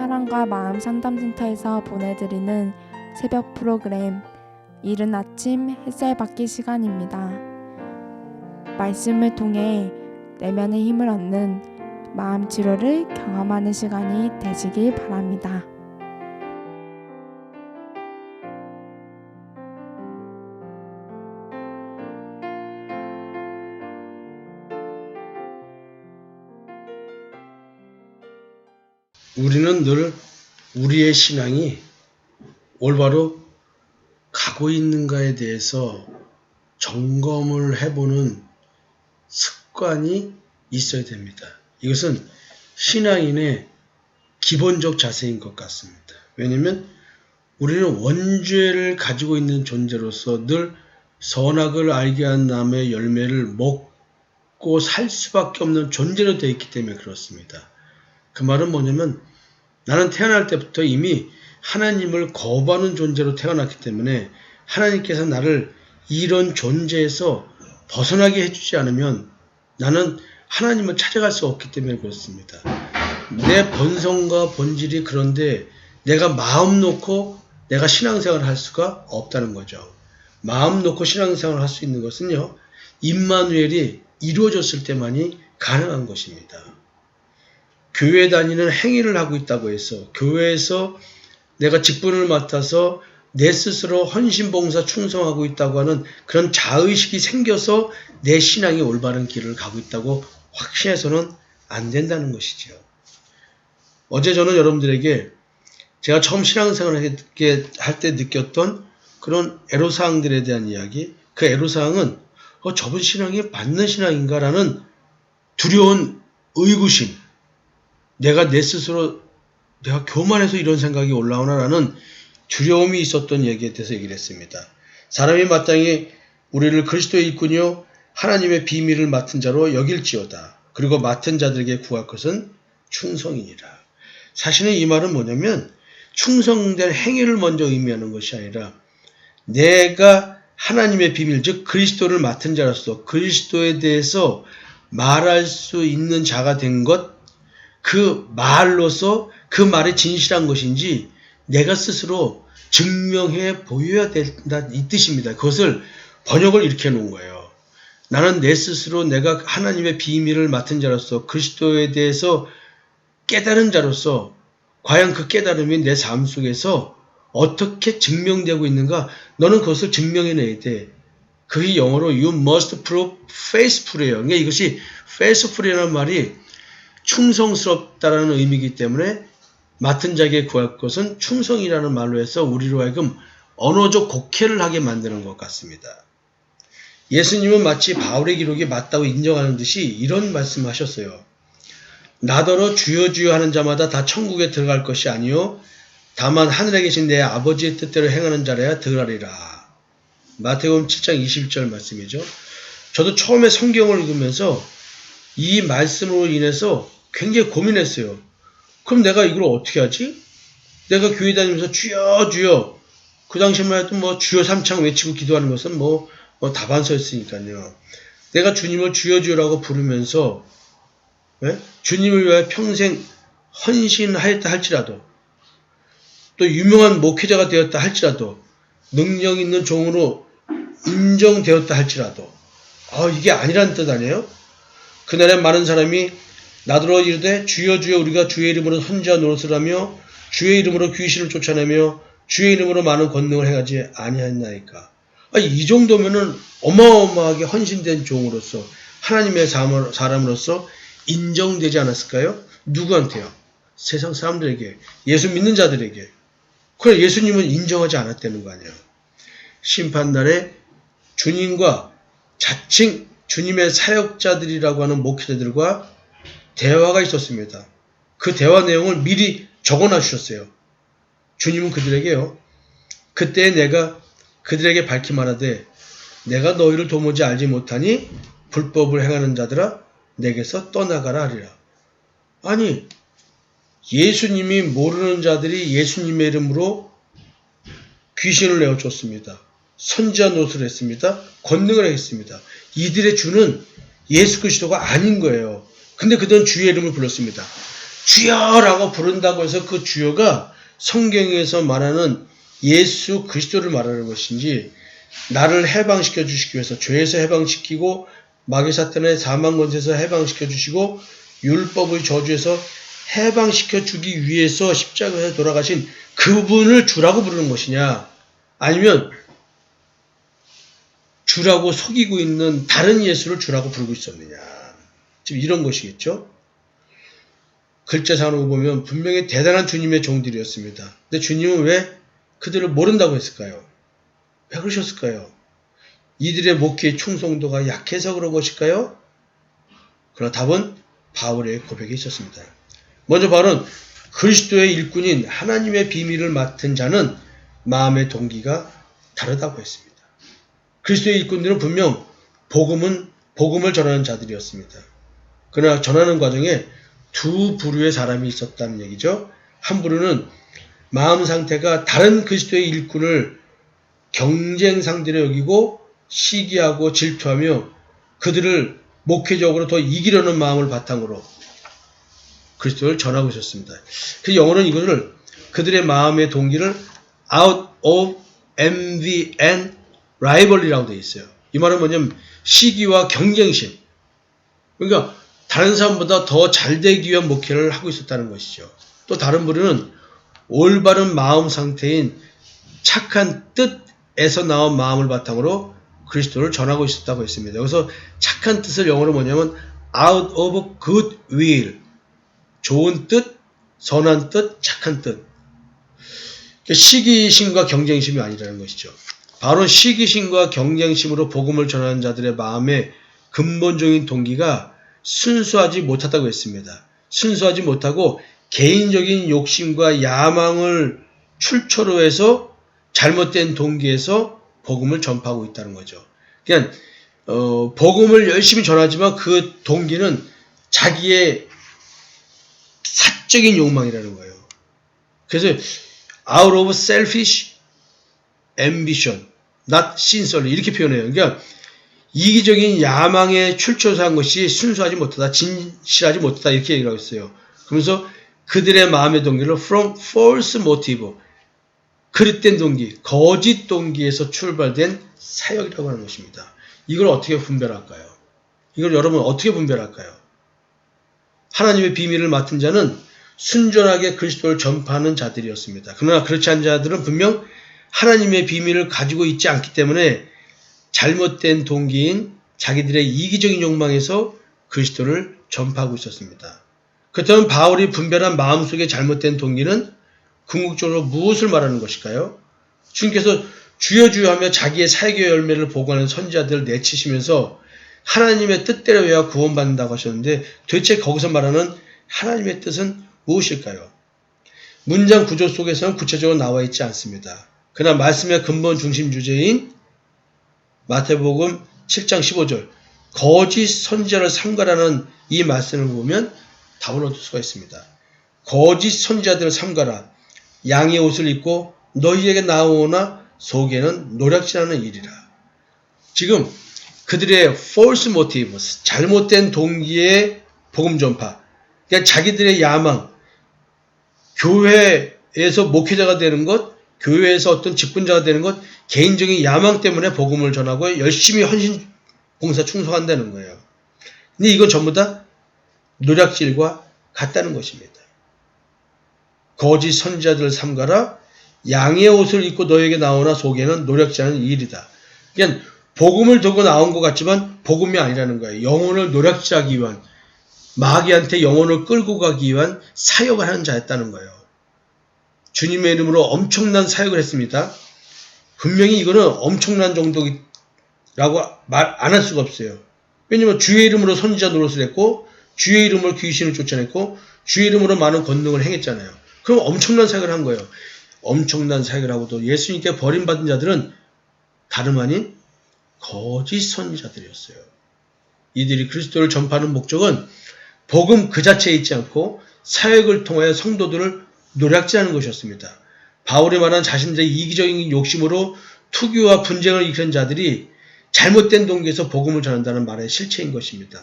사랑과 마음 상담센터에서 보내드리는 새벽 프로그램 이른 아침 햇살 받기 시간입니다. 말씀을 통해 내면의 힘을 얻는 마음 치료를 경험하는 시간이 되시길 바랍니다. 우리는 늘 우리의 신앙이 올바로 가고 있는가에 대해서 점검을 해보는 습관이 있어야 됩니다. 이것은 신앙인의 기본적 자세인 것 같습니다. 왜냐하면 우리는 원죄를 가지고 있는 존재로서 늘 선악을 알게 한 남의 열매를 먹고 살 수밖에 없는 존재로 되어 있기 때문에 그렇습니다. 그 말은 뭐냐면 나는 태어날 때부터 이미 하나님을 거부하는 존재로 태어났기 때문에 하나님께서 나를 이런 존재에서 벗어나게 해주지 않으면 나는 하나님을 찾아갈 수 없기 때문에 그렇습니다. 내 본성과 본질이 그런데 내가 마음 놓고 내가 신앙생활을 할 수가 없다는 거죠. 마음 놓고 신앙생활을 할 수 있는 것은요, 임마누엘이 이루어졌을 때만이 가능한 것입니다. 교회 다니는 행위를 하고 있다고 해서 교회에서 내가 직분을 맡아서 내 스스로 헌신봉사 충성하고 있다고 하는 그런 자의식이 생겨서 내 신앙이 올바른 길을 가고 있다고 확신해서는 안 된다는 것이죠. 어제 저는 여러분들에게 제가 처음 신앙생활을 할 때 느꼈던 그런 애로사항들에 대한 이야기, 그 애로사항은 저분 신앙이 맞는 신앙인가라는 두려운 의구심, 내가 내 스스로 내가 교만해서 이런 생각이 올라오나라는 두려움이 있었던 얘기에 대해서 얘기를 했습니다. 사람이 마땅히 우리를 그리스도의 일꾼이요 하나님의 비밀을 맡은 자로 여길지어다. 그리고 맡은 자들에게 구할 것은 충성이니라. 사실은 이 말은 뭐냐면 충성된 행위를 먼저 의미하는 것이 아니라 내가 하나님의 비밀, 즉 그리스도를 맡은 자로서 그리스도에 대해서 말할 수 있는 자가 된 것, 그 말로서 그 말이 진실한 것인지 내가 스스로 증명해 보여야 된다 이 뜻입니다. 그것을 번역을 이렇게 해놓은 거예요. 나는 내 스스로 내가 하나님의 비밀을 맡은 자로서 그리스도에 대해서 깨달은 자로서 과연 그 깨달음이 내 삶 속에서 어떻게 증명되고 있는가, 너는 그것을 증명해내야 돼. 그게 영어로 you must prove faithful이에요. 그러니까 이것이 faithful이라는 말이 충성스럽다라는 의미이기 때문에 맡은 자에게 구할 것은 충성이라는 말로 해서 우리로 하여금 언어적 곡해를 하게 만드는 것 같습니다. 예수님은 마치 바울의 기록이 맞다고 인정하는 듯이 이런 말씀을 하셨어요. 나더러 주여 주여 하는 자마다 다 천국에 들어갈 것이 아니요 다만 하늘에 계신 내 아버지의 뜻대로 행하는 자라야 들어가리라. 마태복음 7장 21절 말씀이죠. 저도 처음에 성경을 읽으면서 이 말씀으로 인해서 굉장히 고민했어요. 그럼 내가 이걸 어떻게 하지? 내가 교회 다니면서 주여 주여, 그 당시만 해도 뭐 주여 삼창 외치고 기도하는 것은 뭐 다반서였으니까요. 내가 주님을 주여 주여라고 부르면서 주님을 위하여 평생 헌신하였다 할지라도, 또 유명한 목회자가 되었다 할지라도, 능력 있는 종으로 인정되었다 할지라도 이게 아니라는 뜻 아니에요? 그날에 많은 사람이 나더러 이르되 주여 주여 우리가 주의 이름으로 선지와 노릇을 하며 주의 이름으로 귀신을 쫓아내며 주의 이름으로 많은 권능을 행하지 아니하였나이까. 이 정도면은 어마어마하게 헌신된 종으로서 하나님의 사람으로서 인정되지 않았을까요? 누구한테요? 세상 사람들에게, 예수 믿는 자들에게. 그래, 예수님은 인정하지 않았다는 거 아니에요. 심판날에 주님과 자칭 주님의 사역자들이라고 하는 목회자들과 대화가 있었습니다. 그 대화 내용을 미리 적어놔 주셨어요. 주님은 그들에게요, 그때 내가 그들에게 밝히 말하되 내가 너희를 도무지 알지 못하니 불법을 행하는 자들아 내게서 떠나가라 하리라. 아니, 예수님이 모르는 자들이 예수님의 이름으로 귀신을 내어줬습니다. 선지자 노릇을 했습니다. 권능을 했습니다. 이들의 주는 예수 그리스도가 아닌 거예요. 근데 그들은 주의 이름을 불렀습니다. 주여라고 부른다고 해서 그 주여가 성경에서 말하는 예수 그리스도를 말하는 것인지, 나를 해방시켜 주시기 위해서 죄에서 해방시키고 마귀 사탄의 사망 권세에서 해방시켜 주시고 율법의 저주에서 해방시켜 주기 위해서 십자가에서 돌아가신 그분을 주라고 부르는 것이냐, 아니면 주라고 속이고 있는 다른 예수를 주라고 부르고 있었느냐, 지금 이런 것이겠죠. 글자상으로 보면 분명히 대단한 주님의 종들이었습니다. 근데 주님은 왜 그들을 모른다고 했을까요? 왜 그러셨을까요? 이들의 목회의 충성도가 약해서 그런 것일까요? 그러나 답은 바울의 고백에 있었습니다. 먼저 바울은 그리스도의 일꾼인 하나님의 비밀을 맡은 자는 마음의 동기가 다르다고 했습니다. 그리스도의 일꾼들은 분명 복음을 전하는 자들이었습니다. 그러나 전하는 과정에 두 부류의 사람이 있었다는 얘기죠. 한 부류는 마음 상태가 다른 그리스도의 일꾼을 경쟁 상대로 여기고 시기하고 질투하며 그들을 목회적으로 더 이기려는 마음을 바탕으로 그리스도를 전하고 있었습니다. 그 영어로는 이것을 그들의 마음의 동기를 out of envy and rivalry라고 되어 있어요. 이 말은 뭐냐면 시기와 경쟁심. 그러니까 다른 사람보다 더 잘되기 위한 목회를 하고 있었다는 것이죠. 또 다른 부류는 올바른 마음 상태인 착한 뜻에서 나온 마음을 바탕으로 그리스도를 전하고 있었다고 했습니다. 여기서 착한 뜻을 영어로 뭐냐면 out of good will, 좋은 뜻, 선한 뜻, 착한 뜻. 시기심과 경쟁심이 아니라는 것이죠. 바로 시기심과 경쟁심으로 복음을 전하는 자들의 마음의 근본적인 동기가 순수하지 못하다고 했습니다. 순수하지 못하고 개인적인 욕심과 야망을 출처로 해서 잘못된 동기에서 복음을 전파하고 있다는 거죠. 그냥 복음을 열심히 전하지만 그 동기는 자기의 사적인 욕망이라는 거예요. 그래서 out of selfish ambition, not sincerely 이렇게 표현해요. 그러니까 이기적인 야망에 출처해서 한 것이 순수하지 못하다, 진실하지 못하다 이렇게 얘기하고 있어요. 그러면서 그들의 마음의 동기를 from false motive, 그릇된 동기, 거짓 동기에서 출발된 사역이라고 하는 것입니다. 이걸 어떻게 분별할까요? 이걸 여러분 어떻게 분별할까요? 하나님의 비밀을 맡은 자는 순전하게 그리스도를 전파하는 자들이었습니다. 그러나 그렇지 않은 자들은 분명 하나님의 비밀을 가지고 있지 않기 때문에 잘못된 동기인 자기들의 이기적인 욕망에서 그리스도를 전파하고 있었습니다. 그렇다면 바울이 분별한 마음속의 잘못된 동기는 궁극적으로 무엇을 말하는 것일까요? 주님께서 주여 주여 하며 자기의 사역의 열매를 보고하는 선지자들을 내치시면서 하나님의 뜻대로 해야 구원받는다고 하셨는데 도대체 거기서 말하는 하나님의 뜻은 무엇일까요? 문장 구조 속에서는 구체적으로 나와 있지 않습니다. 그러나 말씀의 근본 중심 주제인 마태복음 7장 15절 거짓 선지자를 삼가라는 이 말씀을 보면 답을 얻을 수가 있습니다. 거짓 선지자들을 삼가라. 양의 옷을 입고 너희에게 나오나 속에는 노략질하는 일이라. 지금 그들의 false motive, 잘못된 동기의 복음 전파, 그러니까 자기들의 야망, 교회에서 목회자가 되는 것, 교회에서 어떤 직분자가 되는 것, 개인적인 야망 때문에 복음을 전하고 열심히 헌신 봉사 충성한다는 거예요. 근데 이건 전부 다 노략질과 같다는 것입니다. 거짓 선지자들을 삼가라. 양의 옷을 입고 너에게 나오나 속에는 노략질하는 일이다. 그냥 복음을 두고 나온 것 같지만 복음이 아니라는 거예요. 영혼을 노략질하기 위한, 마귀한테 영혼을 끌고 가기 위한 사역을 하는 자였다는 거예요. 주님의 이름으로 엄청난 사역을 했습니다. 분명히 이거는 엄청난 정도라고 말 안 할 수가 없어요. 왜냐면 주의 이름으로 선지자 노릇을 했고 주의 이름으로 귀신을 쫓아냈고 주의 이름으로 많은 권능을 행했잖아요. 그럼 엄청난 사역을 한 거예요. 엄청난 사역을 하고도 예수님께 버림받은 자들은 다름 아닌 거짓 선지자들이었어요. 이들이 그리스도를 전파하는 목적은 복음 그 자체에 있지 않고 사역을 통하여 성도들을 노략질하는 것이었습니다. 바울이 말한 자신들의 이기적인 욕심으로 투기와 분쟁을 일으키는 자들이 잘못된 동기에서 복음을 전한다는 말의 실체인 것입니다.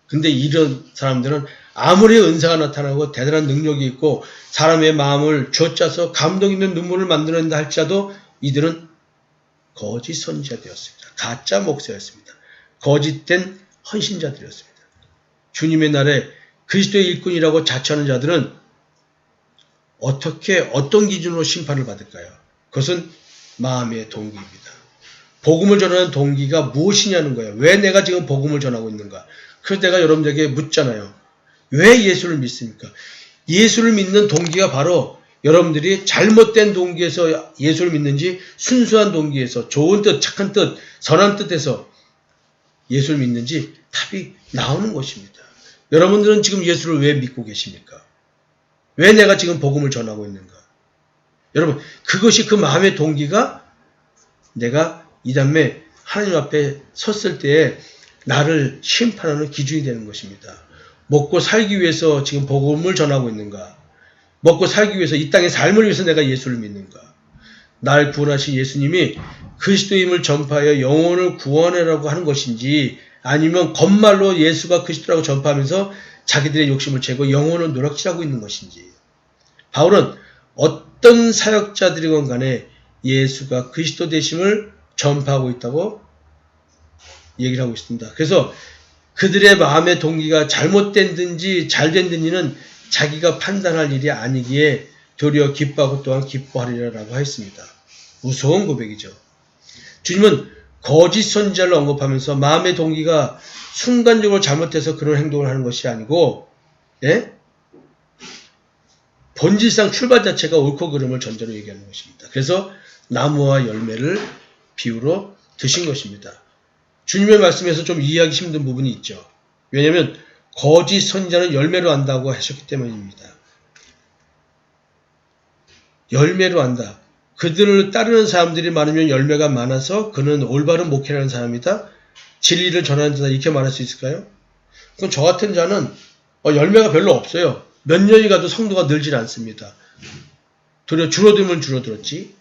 근데 이런 사람들은 아무리 은사가 나타나고 대단한 능력이 있고 사람의 마음을 쥐어짜서 감동 있는 눈물을 만들어낸다 할지라도 이들은 거짓 선지자되었습니다. 가짜 목사였습니다. 거짓된 헌신자들이었습니다. 주님의 날에 그리스도의 일꾼이라고 자처하는 자들은 어떤 기준으로 심판을 받을까요? 그것은 마음의 동기입니다. 복음을 전하는 동기가 무엇이냐는 거예요. 왜 내가 지금 복음을 전하고 있는가? 그래서 내가 여러분들에게 묻잖아요. 왜 예수를 믿습니까? 예수를 믿는 동기가 바로 여러분들이 잘못된 동기에서 예수를 믿는지 순수한 동기에서 좋은 뜻, 착한 뜻, 선한 뜻에서 예수를 믿는지 답이 나오는 것입니다. 여러분들은 지금 예수를 왜 믿고 계십니까? 왜 내가 지금 복음을 전하고 있는가? 여러분, 그것이 그 마음의 동기가 내가 이 다음에 하나님 앞에 섰을 때에 나를 심판하는 기준이 되는 것입니다. 먹고 살기 위해서 지금 복음을 전하고 있는가? 먹고 살기 위해서 이 땅의 삶을 위해서 내가 예수를 믿는가? 날 구원하신 예수님이 그리스도임을 전파하여 영혼을 구원하라고 하는 것인지 아니면 겉말로 예수가 그리스도라고 전파하면서 자기들의 욕심을 채고 영혼을 누락질하고 있는 것인지. 바울은 어떤 사역자들이건 간에 예수가 그리스도 되심을 전파하고 있다고 얘기를 하고 있습니다. 그래서 그들의 마음의 동기가 잘못된든지 잘된든지는 자기가 판단할 일이 아니기에 도리어 기뻐하고 또한 기뻐하리라고 했습니다. 무서운 고백이죠. 주님은 거짓 선지자를 언급하면서 마음의 동기가 순간적으로 잘못해서 그런 행동을 하는 것이 아니고 본질상 출발 자체가 옳고 그름을 전제로 얘기하는 것입니다. 그래서 나무와 열매를 비유로 드신 것입니다. 주님의 말씀에서 좀 이해하기 힘든 부분이 있죠. 왜냐하면 거짓 선지자는 열매로 안다고 하셨기 때문입니다. 열매로 안다. 그들을 따르는 사람들이 많으면 열매가 많아서 그는 올바른 목회라는 사람이다. 진리를 전하는 자다. 이렇게 말할 수 있을까요? 그럼 저 같은 자는 열매가 별로 없어요. 몇 년이 가도 성도가 늘질 않습니다. 도리어 줄어들면 줄어들었지.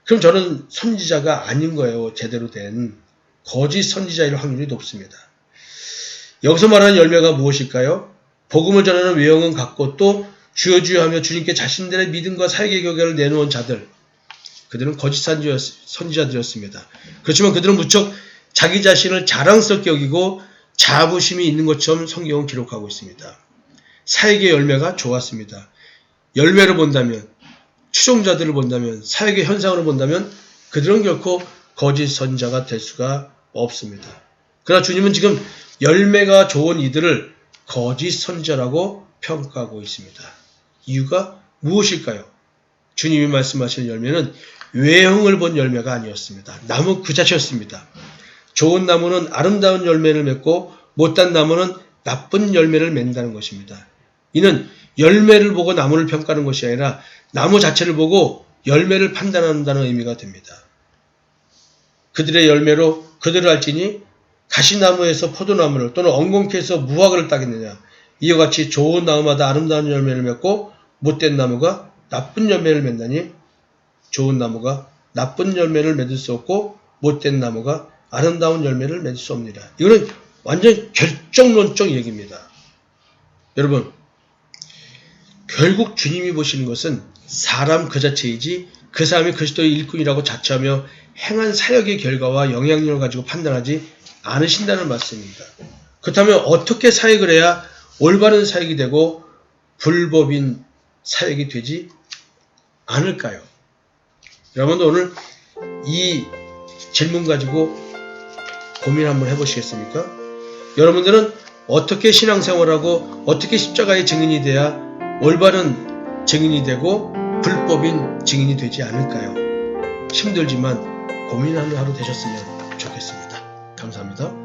그럼 저는 선지자가 아닌 거예요. 제대로 된 거짓 선지자일 확률이 높습니다. 여기서 말하는 열매가 무엇일까요? 복음을 전하는 외형은 같고 또 주여 주여 하며 주님께 자신들의 믿음과 사역의 결과를 내놓은 자들, 그들은 거짓 선지자들이었습니다. 그렇지만 그들은 무척 자기 자신을 자랑스럽게 여기고 자부심이 있는 것처럼 성경은 기록하고 있습니다. 사역의 열매가 좋았습니다. 열매를 본다면, 추종자들을 본다면, 사역의 현상으로 본다면 그들은 결코 거짓 선지자가 될 수가 없습니다. 그러나 주님은 지금 열매가 좋은 이들을 거짓 선지자라고 평가하고 있습니다. 이유가 무엇일까요? 주님이 말씀하시는 열매는 외형을 본 열매가 아니었습니다. 나무 그 자체였습니다. 좋은 나무는 아름다운 열매를 맺고 못된 나무는 나쁜 열매를 맺는다는 것입니다. 이는 열매를 보고 나무를 평가하는 것이 아니라 나무 자체를 보고 열매를 판단한다는 의미가 됩니다. 그들의 열매로 그들을 알지니 가시나무에서 포도나무를 또는 엉겅퀴에서 무화과를 따겠느냐. 이와 같이 좋은 나무마다 아름다운 열매를 맺고 못된 나무가 나쁜 열매를 맺나니 좋은 나무가 나쁜 열매를 맺을 수 없고 못된 나무가 아름다운 열매를 맺을 수 없느니라. 이거는 완전 결정론적 얘기입니다. 여러분, 결국 주님이 보시는 것은 사람 그 자체이지 그 사람이 그리스도의 일꾼이라고 자처하며 행한 사역의 결과와 영향력을 가지고 판단하지 않으신다는 말씀입니다. 그렇다면 어떻게 사역을 해야 올바른 사역이 되고 불법인 사역이 되지 않을까요? 여러분도 오늘 이 질문 가지고 고민 한번 해보시겠습니까? 여러분들은 어떻게 신앙생활하고 어떻게 십자가의 증인이 돼야 올바른 증인이 되고 불법인 증인이 되지 않을까요? 힘들지만 고민하는 하루 되셨으면 좋겠습니다. 감사합니다.